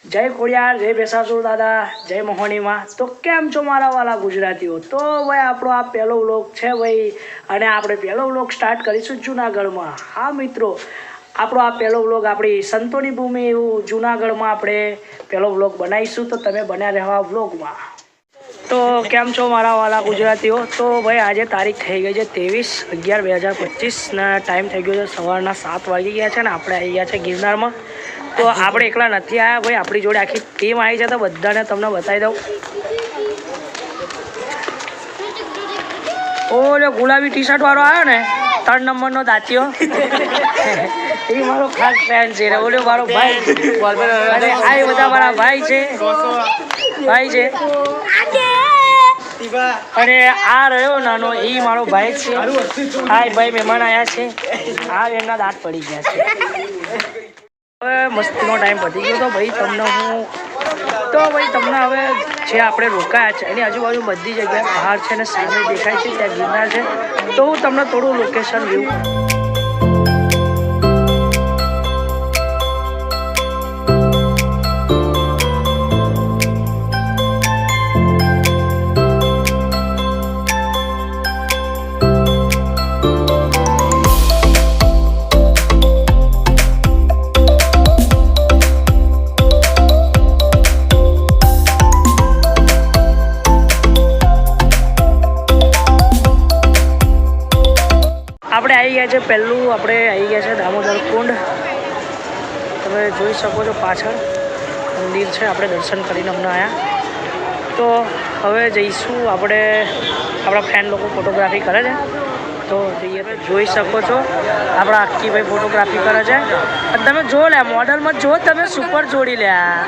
જય ખોડિયાર, જય ભેસાસુર દાદા, જય મોહનીમાં। તો કેમ છો મારા વાલા ગુજરાતીઓ? તો ભાઈ આપણો આ પહેલો વ્લોગ છે ભાઈ, અને આપણે પહેલો વ્લોગ સ્ટાર્ટ કરીશું જુનાગઢમાં। હા મિત્રો, આપણો આ પહેલો વ્લોગ આપણી સંતોની ભૂમિ એવું જુનાગઢમાં આપણે પહેલો વ્લોગ બનાવીશું, તો તમે બન્યા રહેવા વ્લોગમાં। તો કેમ છો મારા વાલા ગુજરાતીઓ? તો ભાઈ આજે તારીખ થઈ ગઈ છે 23/11/2025 ને ટાઈમ થઈ ગયો છે સવારના 7 વાગી ગયા છે ને આપણે આવી ગયા છે ગિરનારમાં। તો આપણે એકલા નથી આવ્યા ભાઈ, આપણી જોડે આખી ટીમ આવી છે, તો બધાને તમને બતાવી દઉં। ઓલો ગુલાબી ટી શર્ટ વાળો આવ્યો ને 3 નંબરનો દાંતીઓ, એ મારો ખાસ ફ્રેન્ડ છે। ઓલો મારો ભાઈ, અને આ બધા મારા ભાઈ છે, અને આ રહ્યો નાનો એ મારો ભાઈ છે। હા ભાઈ મહેમાન આવ્યા છે, આ એમના દાંત પડી ગયા છે। હવે મસ્તીનો ટાઈમ પતી ગયો, તો ભાઈ તમને હવે જે આપણે રોકાયા છે એની આજુબાજુ બધી જગ્યાએ પહાડ છે ને સામે દેખાય છે ત્યાં ગિરનાર છે, તો હું તમને થોડું લોકેશન વ્યૂ આપણે આવી ગયા છે। પહેલું આપણે આવી ગયા છે દામોદર કુંડ, તમે જોઈ શકો છો પાછળ મંદિર છે, આપણે દર્શન કરીને હમણાં આવ્યા। તો હવે જઈશું આપણે, આપણા ફ્રેન્ડ લોકો ફોટોગ્રાફી કરે છે તો જઈએ। જોઈ શકો છો આપણા આખી ભાઈ ફોટોગ્રાફી કરે છે, અને તમે જો લે મોડલમાં જો તમે સુપર જોડી લ્યા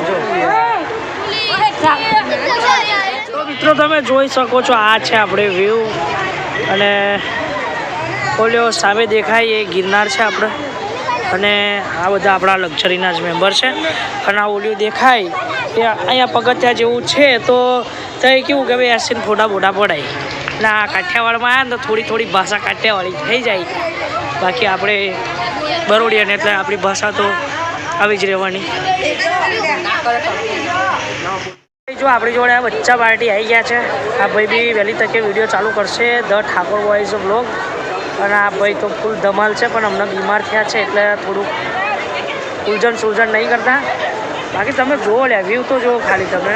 જો। તો મિત્રો તમે જોઈ શકો છો આ છે આપણે વ્યૂ, અને ઓલ્યો સામે દેખાય એ ગિરનાર છે આપણે, અને આ બધા આપણા લક્ઝરીના જ મેમ્બર છે। અને આ ઓલ્યું દેખાય એ અહીંયા પગથિયા જેવું છે, તો એ કેવું કે ભાઈ એસીને ફોટા પડાય, એટલે આ કાઠિયાવાડમાં આવ્યા ને તો થોડી ભાષા કાઠિયાવાડી થઈ જાય, બાકી આપણે બરોડિયન એટલે આપણી ભાષા તો આવી જ રહેવાની। જો આપણી જોડે આ બચ્ચા પાર્ટી આવી ગયા છે, આ ભાઈ બી વહેલી તકે વિડીયો ચાલુ કરશે, ધ ઠાકોર બોયઝ વ્લોગ। અને આ ભાઈ તો ફૂલ ધમાલ છે, પણ હમણાં બીમાર થયા છે એટલે થોડુંક સુલઝન નહીં કરતા, બાકી તમે જુઓ લે વ્યૂ તો જુઓ ખાલી તમે।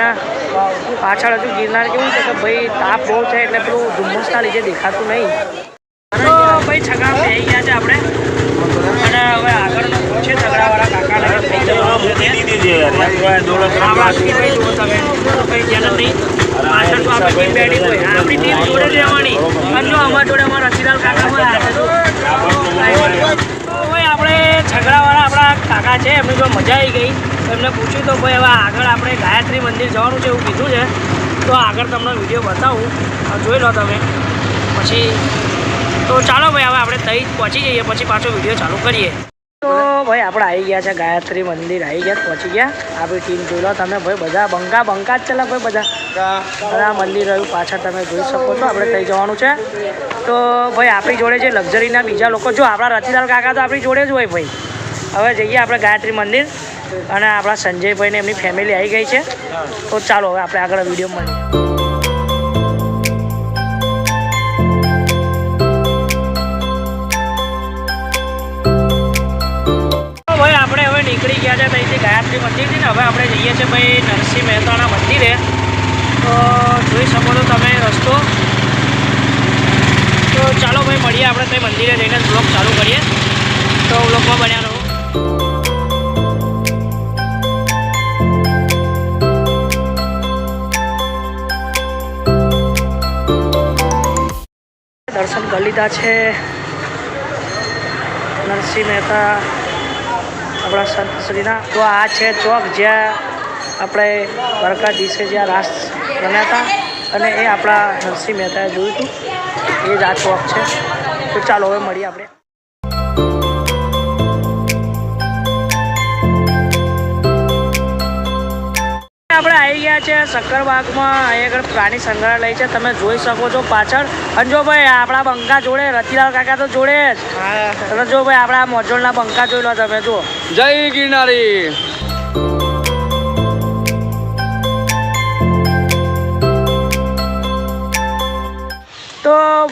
પાછળ હજુ ગિરનાર કેવું છે કે ભાઈ તાપ બહુ છે એટલે પેલું ધુમ્મસના લીધે દેખાતું નહીં। તો ભાઈ છગડા આવી ગયા છે આપણે, અને હવે આગળ છે છગડાવાળા કાકા થઈ જવાનું છે, પાછળ તો આપણે ટીમ બેટિંગ હોય, આપણી ટીમ જોડે રહેવાની, અને જો અમારા જોડે અમારા રસીલાલ કાકા હોય તો ભાઈ આપણે છગડાવાળા આપણા કાકા છે, એમની જો મજા આવી ગઈ, એમને પૂછ્યું તો ભાઈ હવે આગળ આપણે ગાયત્રી મંદિર જવાનું છે એવું કીધું છે, તો આગળ તમને વિડીયો બતાવું, જોઈ લો તમે પછી। તો ચાલો ભાઈ હવે આપણે તઈ પહોંચી જઈએ, પછી પાછો વિડીયો ચાલુ કરીએ। તો ભાઈ આપણે આવી ગયા છે ગાયત્રી મંદિર, આવી ગયા પહોંચી ગયા, આપણી ટીમ જોઈ લો તમે ભાઈ, બધા બંકા જ ચલા ભાઈ બધા, આ મંદિર રહ્યું પાછળ તમે જોઈ શકો છો, આપણે તઈ જવાનું છે। તો ભાઈ આપણી જોડે જે લક્ઝરીના બીજા લોકો, જો આપણા રતિલાલ કાકા તો આપણી જોડે જ હોય ભાઈ। હવે જઈએ આપણે ગાયત્રી મંદિર, અને આપણા સંજયભાઈને એમની ફેમિલી આવી ગઈ છે, તો ચાલો હવે આપણે આગળ વિડીયો મળીએ। આપણે હવે નીકળી ગયા છે ત્યાંથી ગાયત્રી મંદિરથી ને, હવે આપણે જઈએ છીએ ભાઈ નરસિંહ મહેતાના મંદિરે, તો જોઈ શકો છો તમે રસ્તો। તો ચાલો ભાઈ મળીએ આપણે ત્યાં મંદિરે જઈને બ્લોગ ચાલુ કરીએ, તો બ્લોગમાં બન્યા રહો। દર્શન કરી લીધા છે નરસિંહ મહેતા આપણા સંતશ્રીના। તો આ છે ચોક જ્યાં આપણે દ્વારકાધીશે જ્યાં રાસ રમ્યા હતા, અને એ આપણા નરસિંહ મહેતાએ જોયું હતું, એ જ આ ચોક છે। તો ચાલો હવે મળીએ આપણે। આપણે આવી ગયા છે શક્કરબાગમાં, અહીં આગળ પ્રાણી સંગ્રહાલય છે, તમે જોઈ શકો છો પાછળ। અને જો ભાઈ આપણા બંકા જોડે રતિલાલ કાકા તો જોડે જ, તમે જો ભાઈ આપણા મોજોલના બંકા જોઈ લો તમે, જુઓ। જય ગિરનારી।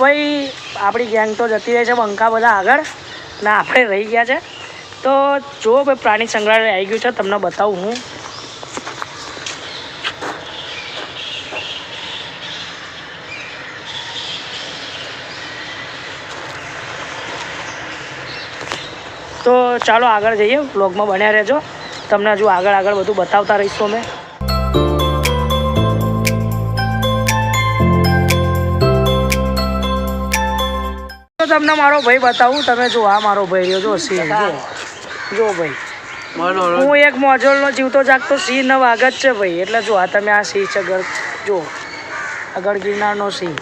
ભાઈ આપણી ગેંગ તો જતી રહી છે બંકા બધા આગળ ને આપણે રહી ગયા છે. તો જો ભાઈ પ્રાણી સંગ્રહાલય આવી ગયું છે, તમને બતાવું હું. તો ચાલો આગળ જઈએ, વ્લોગમાં બન્યા રહેજો. તમને હજુ આગળ બધું બતાવતા રહીશું અમે. તો તમને મારો ભાઈ બતાવું. તમે જો આ મારો ભાઈ રહ્યો, જો સિંહ. જો ભાઈ હું એક મોજોલનો જીવતો જાગતો સિંહ ન વાઘ જ છે ભાઈ. એટલે જો આ તમે આ સિંહ છે જો આગળ ગિરનારનો સિંહ.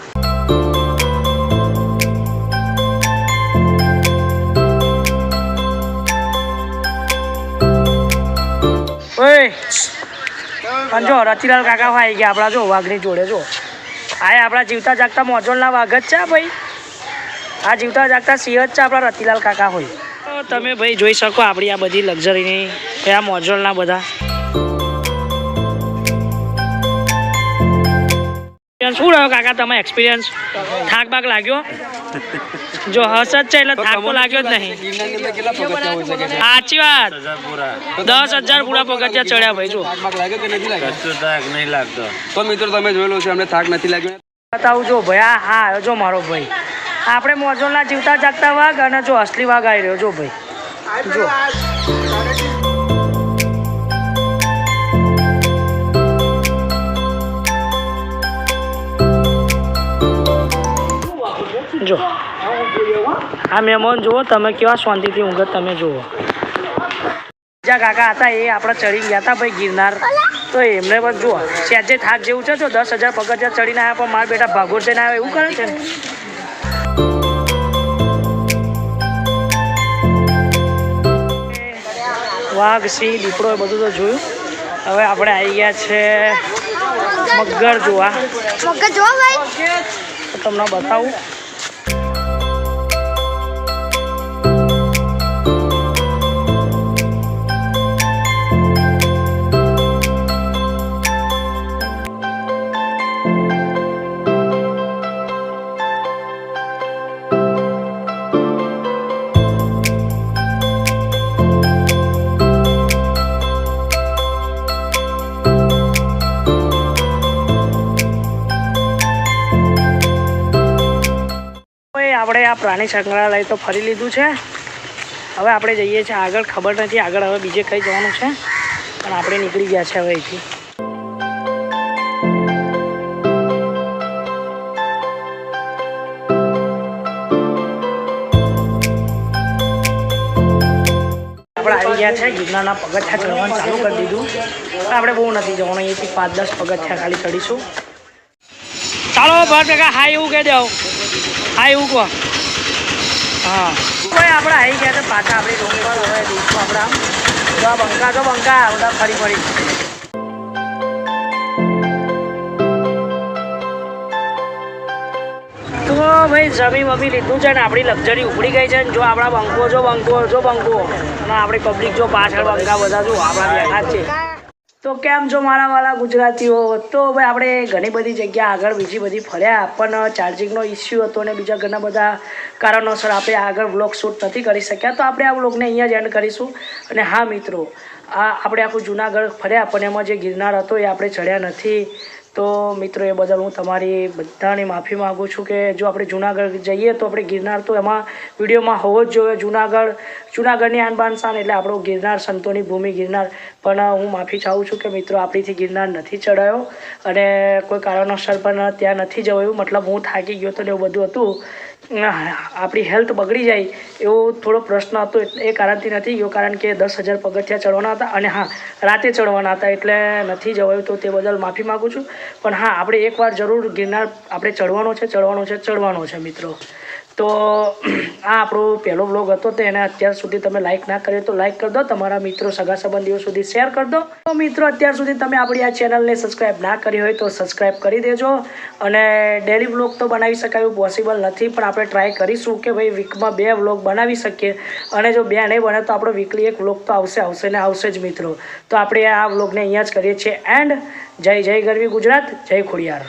પણ જો રતિલાલ કાકા આવી ગયા આપણા, જો વાઘની જોડે. જો આ આપણા જીવતા જાગતા મોજોલના વાઘ જ છે ભાઈ. આ જીવતા જાગતા સિંહ જ છે આપણા રતિલાલ કાકા હોય. તો તમે ભાઈ જોઈ શકો આપણી આ બધી લક્ઝરીની આ મોજોલના બધા. શું રહ્યો કાકા તમે એક્સપિરિયન્સ? થાક બાક લાગ્યો? જો હસ જ છે એટલે થાક તો લાગ્યો જ નહીં. સાચી વાત, 10,000 પૂરા પગથિયા ચડ્યા ભાઈ. જો નહીં લાગતો. તો મિત્રો તમે જોયેલો છે, અમને થાક નથી લાગ્યો. બતાવું જો ભાઈ. હા જો મારો ભાઈ આપણે મોજોલના જીવતા જાગતા વાઘ અને જો અસલી વાઘ આવી રહ્યો. જો ભાઈ જો જો આ મહેમાન જુઓ તમે કેવા શાંતિથી ઊંઘત. તમે જુઓ બીજા કાકા હતા એ આપણે ચડી ગયા હતા ભાઈ ગિરનાર. તો એમને પણ જુઓ સહેજે થાક જેવું છે. જો 10,000 પગથિયા ચડીને આવ્યા પણ મારા બેટા ભાગોળ થઈને આવે એવું કરે છે ને. વાઘ સિંહ દીપડો એ બધું તો જોયું. હવે આપણે આવી ગયા છે મગર જોવા. તમને બતાવું. આપણે આ પ્રાણી સંગ્રહાલય તો ફરી લીધું છે. હવે આપણે જઈએ છીએ આગળ. ખબર નથી આગળ હવે બીજે કઈ જવાનું છે, પણ આપણે નીકળી ગયા છે હવે અહીંથી. આપણે આવી ગયા છે ગિરનારના પગથિયા ચડવાનું ચાલુ કરી દીધું. આપણે બહુ નથી જવાનું, અહીંથી 5-10 પગથિયા ખાલી ચડીશું. ચાલો ભર કાકા હાય એવું કહી દો. હા એવું કહો. હા ભાઈ આપણે આવી ગયા છે પાછા આપણી રૂમ પર. હવે દઈશું આપણે આમ તો બંકા બધા ફરી તો ભાઈ જમી વમી લીધું છે ને આપણી લક્ઝરી ઉપડી ગઈ છે ને. જો આપણા બંકો જો બંકો અને આપણી પબ્લિક જો પાછળ બંકા બધા જો આપણા બેઠા છે. તો કેમ છો મારા વાલા ગુજરાતીઓ? તો ભાઈ આપણે ઘણી બધી જગ્યા આગળ બીજી બધી ફર્યા, પણ ચાર્જિંગનો ઇસ્યુ હતો અને બીજા ઘણા બધા કારણોસર આપણે આગળ વ્લોગ શૂટ નથી કરી શક્યા. તો આપણે આ વ્લોગને અહીંયા જ એન્ડ કરીશું. અને હા મિત્રો, આપણે આખું જૂનાગઢ ફર્યા પણ એમાં જે ગિરનાર હતો એ આપણે ચડ્યા નથી. તો મિત્રો એ બદલ હું તમારી બધાની માફી માગું છું કે જો આપણે જૂનાગઢ જઈએ તો આપણે ગિરનાર તો એમાં વિડીયોમાં હોવો જ જોઈએ. જૂનાગઢની આન બાન શાન એટલે આપણો ગિરનાર, સંતોની ભૂમિ ગિરનાર. પણ હું માફી ચાહું છું કે મિત્રો આપણીથી ગિરનાર નથી ચડાયો અને કોઈ કારણોસર પણ ત્યાં નથી જવાયું. મતલબ હું થાકી ગયો હતો ને એવું બધું હતું. આપણી હેલ્થ બગડી જાય એવો થોડો પ્રશ્ન હતો, એ કારણથી નથી ગયો. કારણ કે 10,000 પગથિયા ચડવાના હતા અને હા રાતે ચડવાના હતા એટલે નથી જવાયું. તો તે બદલ માફી માગું છું. પણ હા આપણે એકવાર જરૂર ગિરનાર આપણે ચડવાનો છે મિત્રો. તો આ આપણો પહેલો વ્લોગ હતો તો એને અત્યાર સુધી તમે લાઇક ના કર્યો તો લાઇક કરી દો. તમારા મિત્રો સગા સંબંધીઓ સુધી શેર કરી દો. તો મિત્રો અત્યાર સુધી તમે આપણી આ ચેનલને સબસ્ક્રાઈબ ના કરી હોય તો સબસ્ક્રાઈબ કરી દેજો. અને ડેલી વ્લોગ તો બનાવી શકાય એવું પોસિબલ નથી, પણ આપણે ટ્રાય કરીશું કે ભાઈ વીકમાં 2 વ્લોગ બનાવી શકીએ. અને જો 2 નહીં બને તો આપણો વીકલી 1 વ્લોગ તો આવશે જ મિત્રો. તો આપણે આ વ્લોગને અહીંયા જ કરીએ છીએ એન્ડ. જય ગરવી ગુજરાત, જય ખોડિયાર.